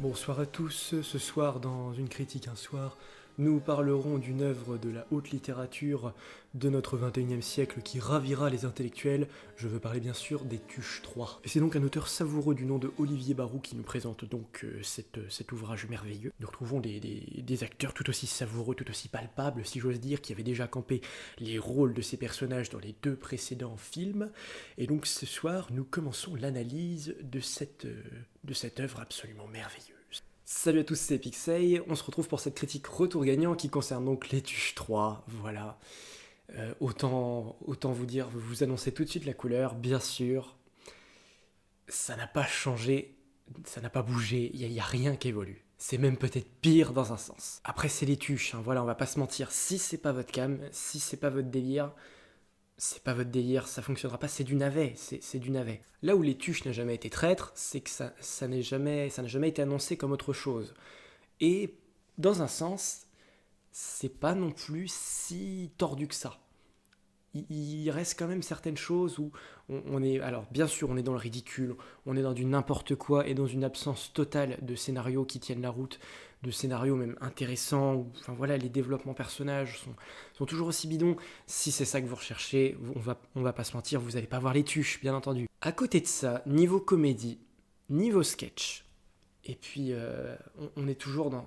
Bonsoir à tous, ce soir dans Une critique un soir, nous parlerons d'une œuvre de la haute littérature de notre 21e siècle qui ravira les intellectuels, je veux parler bien sûr des Tuches 3. Et c'est donc un auteur savoureux du nom de Olivier Barou qui nous présente donc cet ouvrage merveilleux. Nous retrouvons des acteurs tout aussi savoureux, tout aussi palpables si j'ose dire, qui avaient déjà campé les rôles de ces personnages dans les deux précédents films. Et donc ce soir, nous commençons l'analyse de cette œuvre absolument merveilleuse. Salut à tous, c'est Pixey, on se retrouve pour cette critique retour gagnant qui concerne donc les Tuches 3, voilà. Autant vous dire, vous annoncer tout de suite la couleur, bien sûr, ça n'a pas changé, ça n'a pas bougé, il y a rien qui évolue. C'est même peut-être pire dans un sens. Après c'est les Tuches, hein, voilà, on va pas se mentir, si c'est pas votre cam, si c'est pas votre délire, ça fonctionnera pas, c'est du navet, c'est du navet. Là où les Tuches n'a jamais été traître, c'est que ça n'a jamais été annoncé comme autre chose. Et dans un sens, c'est pas non plus si tordu que ça. Il reste quand même certaines choses où on est... Alors bien sûr, on est dans le ridicule, on est dans du n'importe quoi et dans une absence totale de scénarios qui tiennent la route, de scénarios même intéressants. Enfin voilà, les développements personnages sont toujours aussi bidons. Si c'est ça que vous recherchez, on va pas se mentir, vous allez pas voir les Tuches, bien entendu. À côté de ça, niveau comédie, niveau sketch, et puis on est toujours dans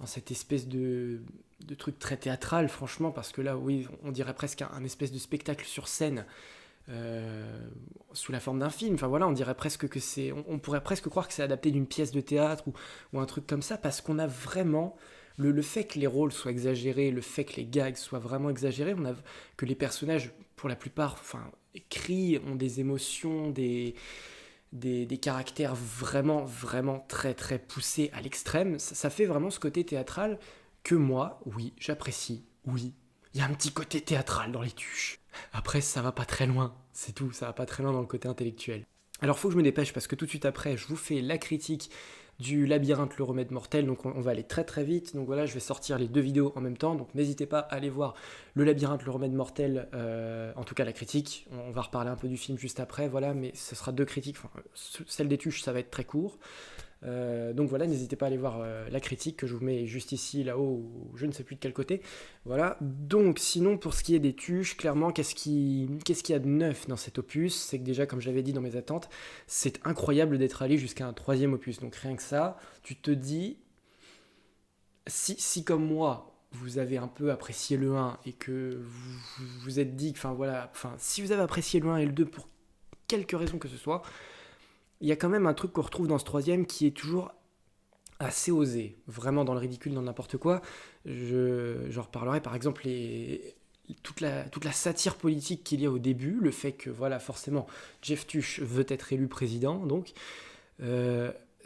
cette espèce de truc très théâtral, franchement, parce que là, oui, on dirait presque un espèce de spectacle sur scène, sous la forme d'un film. Enfin voilà, on dirait presque que c'est... On pourrait presque croire que c'est adapté d'une pièce de théâtre ou un truc comme ça, parce qu'on a vraiment... Le fait que les rôles soient exagérés, le fait que les gags soient vraiment exagérés, que les personnages, pour la plupart, enfin, crient, ont des émotions, des caractères vraiment, vraiment très, très poussés à l'extrême. Ça fait vraiment ce côté théâtral que moi, oui, j'apprécie, oui. Il y a un petit côté théâtral dans les Tuches. Après, ça va pas très loin, c'est tout, ça va pas très loin dans le côté intellectuel. Alors faut que je me dépêche parce que tout de suite après, je vous fais la critique du Labyrinthe, le remède mortel, donc on va aller très très vite, donc voilà, je vais sortir les deux vidéos en même temps, donc n'hésitez pas à aller voir le Labyrinthe, le remède mortel, en tout cas la critique, on va reparler un peu du film juste après, voilà, mais ce sera deux critiques, enfin, celle des Tuches ça va être très court, donc voilà, n'hésitez pas à aller voir la critique que je vous mets juste ici, là-haut, ou je ne sais plus de quel côté. Voilà, donc sinon pour ce qui est des Tuches, clairement, qu'est-ce qu'il y a de neuf dans cet opus? C'est que déjà, comme j'avais dit dans mes attentes, c'est incroyable d'être allé jusqu'à un troisième opus. Donc rien que ça, tu te dis, si comme moi, vous avez un peu apprécié le 1 et que vous vous êtes dit, enfin voilà, si vous avez apprécié le 1 et le 2 pour quelque raison que ce soit, il y a quand même un truc qu'on retrouve dans ce troisième qui est toujours assez osé, vraiment dans le ridicule, dans n'importe quoi. J'en reparlerai par exemple toute la satire politique qu'il y a au début, le fait que voilà forcément Jeff Tuch veut être élu président, donc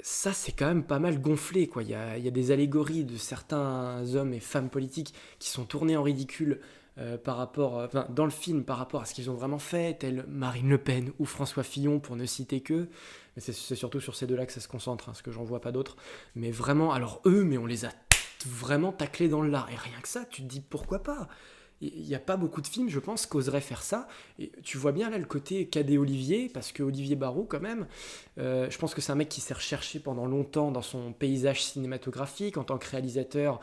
ça c'est quand même pas mal gonflé quoi. Il y a des allégories de certains hommes et femmes politiques qui sont tournés en ridicule dans le film par rapport à ce qu'ils ont vraiment fait, tels Marine Le Pen ou François Fillon pour ne citer que, mais c'est surtout sur ces deux-là que ça se concentre, hein, parce que j'en vois pas d'autres, mais vraiment, alors eux, mais on les a vraiment taclés dans le lard, et rien que ça, tu te dis pourquoi pas. Il n'y a pas beaucoup de films, je pense, qui oseraient faire ça. Et tu vois bien là le côté Cadet Olivier, parce que Olivier Barou, quand même, je pense que c'est un mec qui s'est recherché pendant longtemps dans son paysage cinématographique en tant que réalisateur.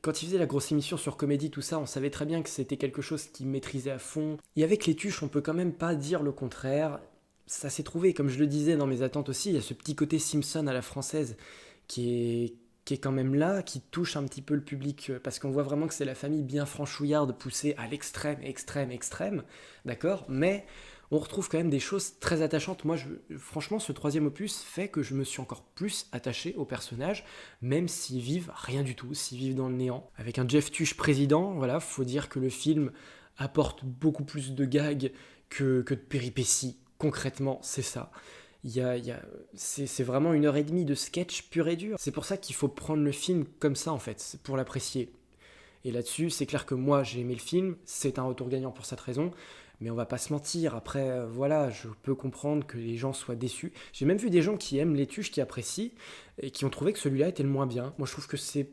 Quand il faisait la grosse émission sur Comédie, tout ça, on savait très bien que c'était quelque chose qu'il maîtrisait à fond. Et avec les Tuches, on peut quand même pas dire le contraire. Ça s'est trouvé, comme je le disais dans mes attentes aussi, il y a ce petit côté Simpson à la française qui est quand même là, qui touche un petit peu le public, parce qu'on voit vraiment que c'est la famille bien franchouillarde poussée à l'extrême, extrême, extrême, d'accord? Mais on retrouve quand même des choses très attachantes. Moi, franchement, ce troisième opus fait que je me suis encore plus attaché aux personnages, même s'ils vivent rien du tout, s'ils vivent dans le néant. Avec un Jeff Tuch président, voilà, faut dire que le film apporte beaucoup plus de gags que de péripéties. Concrètement, c'est ça. C'est vraiment 1 heure et demie de sketch pur et dur. C'est pour ça qu'il faut prendre le film comme ça, en fait, pour l'apprécier. Et là-dessus, c'est clair que moi, j'ai aimé le film, c'est un retour gagnant pour cette raison, mais on va pas se mentir, après, voilà, je peux comprendre que les gens soient déçus. J'ai même vu des gens qui aiment les Tuches, qui apprécient, et qui ont trouvé que celui-là était le moins bien. Moi, je trouve que c'est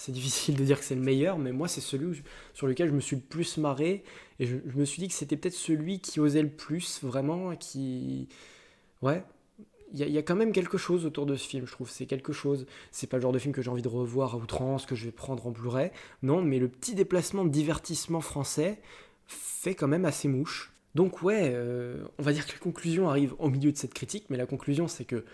difficile de dire que c'est le meilleur, mais moi, c'est celui sur lequel je me suis le plus marré, et je me suis dit que c'était peut-être celui qui osait le plus, vraiment, qui... Ouais, il y a quand même quelque chose autour de ce film, je trouve. C'est quelque chose. C'est pas le genre de film que j'ai envie de revoir à outrance, que je vais prendre en Blu-ray. Non, mais le petit déplacement de divertissement français fait quand même assez mouche. Donc ouais, on va dire que la conclusion arrive au milieu de cette critique, mais la conclusion c'est que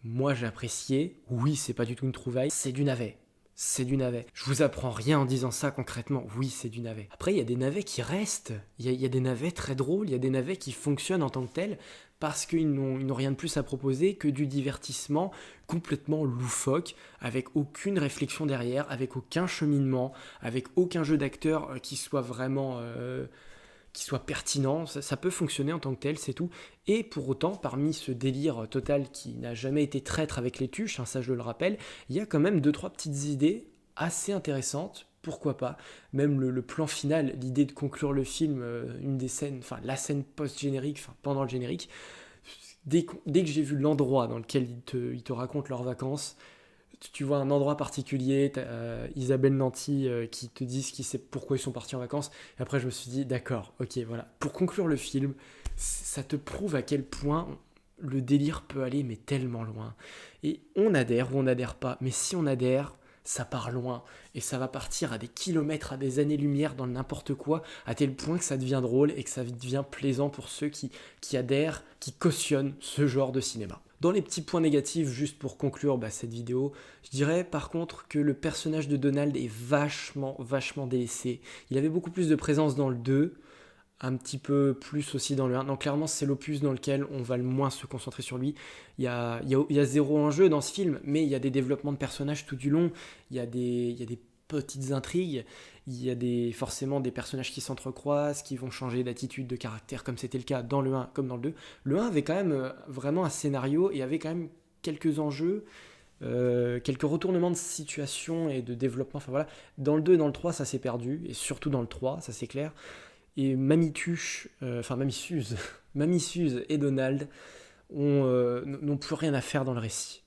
moi j'ai apprécié, oui c'est pas du tout une trouvaille, c'est du navet. C'est du navet. Je vous apprends rien en disant ça concrètement. Oui, c'est du navet. Après, il y a des navets qui restent. Il y a des navets très drôles. Il y a des navets qui fonctionnent en tant que tels parce qu'ils n'ont rien de plus à proposer que du divertissement complètement loufoque, avec aucune réflexion derrière, avec aucun cheminement, avec aucun jeu d'acteur qui soit vraiment qui soit pertinent, ça peut fonctionner en tant que tel, c'est tout. Et pour autant, parmi ce délire total qui n'a jamais été traître avec les tuches, hein, ça je le rappelle, il y a quand même deux, trois petites idées assez intéressantes, pourquoi pas. Même le plan final, l'idée de conclure le film, une des scènes, enfin la scène post-générique, enfin pendant le générique, dès que j'ai vu l'endroit dans lequel ils te racontent leurs vacances, tu vois un endroit particulier, t'as, Isabelle Nanty qui te dit pourquoi ils sont partis en vacances. Et après, je me suis dit, d'accord, ok, voilà. Pour conclure le film, ça te prouve à quel point le délire peut aller, mais tellement loin. Et on adhère ou on n'adhère pas, mais si on adhère, ça part loin. Et ça va partir à des kilomètres, à des années-lumière dans n'importe quoi, à tel point que ça devient drôle et que ça devient plaisant pour ceux qui adhèrent, qui cautionnent ce genre de cinéma. Dans les petits points négatifs, juste pour conclure cette vidéo, je dirais par contre que le personnage de Donald est vachement, vachement délaissé. Il avait beaucoup plus de présence dans le 2, un petit peu plus aussi dans le 1. Donc clairement, c'est l'opus dans lequel on va le moins se concentrer sur lui. Il y a zéro enjeu dans ce film, mais il y a des développements de personnages tout du long. Il y a des petites intrigues. Il y a forcément des personnages qui s'entrecroisent, qui vont changer d'attitude, de caractère, comme c'était le cas dans le 1 comme dans le 2. Le 1 avait quand même vraiment un scénario et avait quand même quelques enjeux, quelques retournements de situation et de développement. Enfin voilà. Dans le 2 et dans le 3, ça s'est perdu, et surtout dans le 3, ça c'est clair. Et Mamie Suze, Mamie Suze et Donald n'ont plus rien à faire dans le récit.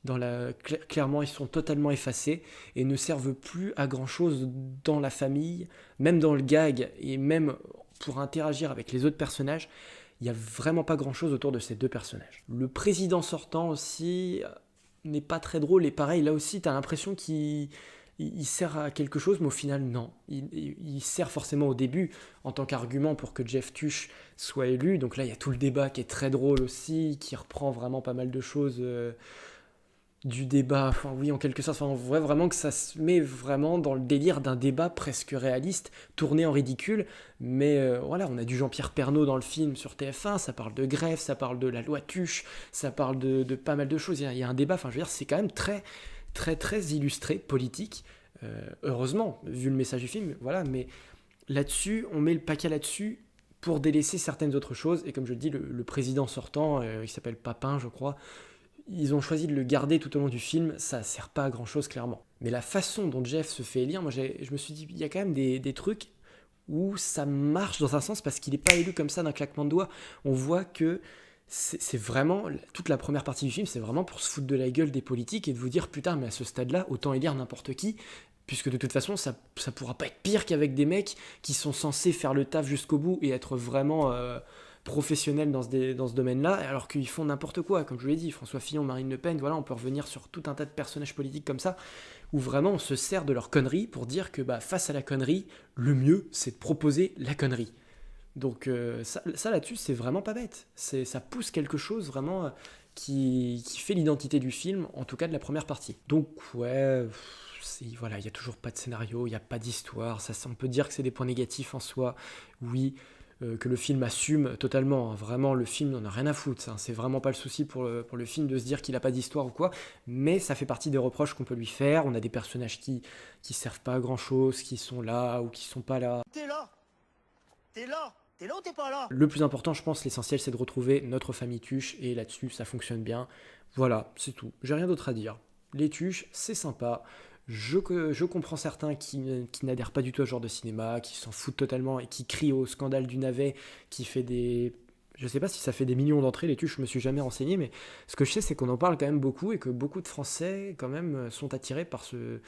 Clairement, ils sont totalement effacés et ne servent plus à grand chose dans la famille, même dans le gag et même pour interagir avec les autres personnages. Il n'y a vraiment pas grand chose autour de ces deux personnages. Le président sortant aussi n'est pas très drôle et pareil, là aussi, tu as l'impression qu'il sert à quelque chose, mais au final, non. Il sert forcément au début en tant qu'argument pour que Jeff Tuch soit élu. Donc là, il y a tout le débat qui est très drôle aussi, qui reprend vraiment pas mal de choses du débat. Enfin, oui, en quelque sorte. Enfin, on voit vraiment que ça se met vraiment dans le délire d'un débat presque réaliste, tourné en ridicule. Mais voilà, on a du Jean-Pierre Pernaut dans le film sur TF1, ça parle de grève, ça parle de la loi Tuch, ça parle de pas mal de choses. Il y a un débat, enfin, je veux dire, c'est quand même très, très, très illustré, politique. Heureusement, vu le message du film, voilà, mais là-dessus, on met le paquet là-dessus pour délaisser certaines autres choses. Et comme je le dis, le président sortant, il s'appelle Papin, je crois, ils ont choisi de le garder tout au long du film, ça sert pas à grand chose clairement. Mais la façon dont Jeff se fait élire, moi je me suis dit, il y a quand même des trucs où ça marche dans un sens parce qu'il n'est pas élu comme ça d'un claquement de doigts. On voit que c'est vraiment, toute la première partie du film, c'est vraiment pour se foutre de la gueule des politiques et de vous dire, putain, mais à ce stade-là, autant élire n'importe qui, puisque de toute façon, ça pourra pas être pire qu'avec des mecs qui sont censés faire le taf jusqu'au bout et être vraiment professionnels dans ce domaine-là, alors qu'ils font n'importe quoi, comme je vous l'ai dit, François Fillon, Marine Le Pen, voilà, on peut revenir sur tout un tas de personnages politiques comme ça, où vraiment on se sert de leur connerie pour dire que face à la connerie, le mieux, c'est de proposer la connerie. Donc ça là-dessus, c'est vraiment pas bête. Ça pousse quelque chose vraiment qui fait l'identité du film, en tout cas de la première partie. Donc ouais, voilà, il n'y a toujours pas de scénario, il n'y a pas d'histoire, on peut dire que c'est des points négatifs en soi, oui, que le film assume totalement, hein. Vraiment le film n'en a rien à foutre, ça, c'est vraiment pas le souci pour le film de se dire qu'il n'a pas d'histoire ou quoi, mais ça fait partie des reproches qu'on peut lui faire. On a des personnages qui servent pas à grand chose, qui sont là ou qui sont pas là. T'es là, t'es là. T'es là ou t'es pas là? Le plus important, je pense, l'essentiel, c'est de retrouver notre famille Tuche, et là-dessus, ça fonctionne bien. Voilà, c'est tout. J'ai rien d'autre à dire. Les Tuches, c'est sympa. Je comprends certains qui n'adhèrent pas du tout à ce genre de cinéma, qui s'en foutent totalement et qui crient au scandale du navet, qui fait des... Je sais pas si ça fait des millions d'entrées, les Tuches, je me suis jamais renseigné, mais ce que je sais, c'est qu'on en parle quand même beaucoup et que beaucoup de Français, quand même, sont attirés par ce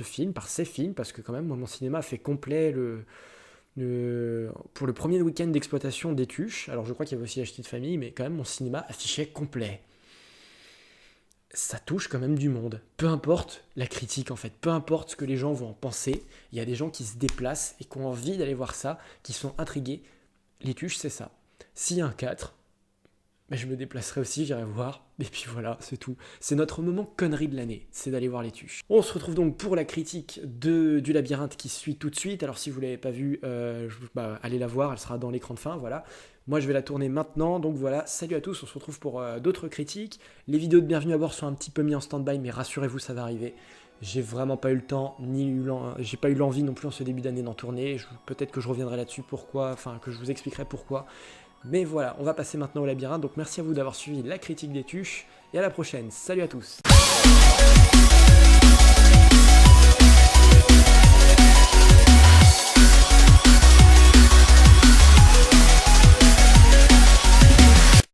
film, par ces films, parce que quand même, moi, mon cinéma fait complet pour le premier week-end d'exploitation des Tuches. Alors je crois qu'il y avait aussi Acheté de famille, mais quand même mon cinéma affichait complet. ça touche quand même du monde. Peu importe la critique en fait, peu importe ce que les gens vont en penser, il y a des gens qui se déplacent et qui ont envie d'aller voir ça, qui sont intrigués. Les tuches, c'est ça. S'il y a un 4, mais je me déplacerai aussi, j'irai voir. Et puis voilà, c'est tout. C'est notre moment connerie de l'année, c'est d'aller voir les tuches. On se retrouve donc pour la critique du labyrinthe qui suit tout de suite. Alors si vous ne l'avez pas vue, allez la voir, elle sera dans l'écran de fin, voilà. Moi je vais la tourner maintenant, donc voilà, salut à tous, on se retrouve pour d'autres critiques. Les vidéos de bienvenue à bord sont un petit peu mis en stand-by, mais rassurez-vous, ça va arriver. J'ai vraiment pas eu le temps, j'ai pas eu l'envie non plus en ce début d'année d'en tourner. Peut-être que je reviendrai là-dessus, que je vous expliquerai pourquoi. Mais voilà, on va passer maintenant au labyrinthe, donc merci à vous d'avoir suivi la critique des tuches, et à la prochaine, salut à tous.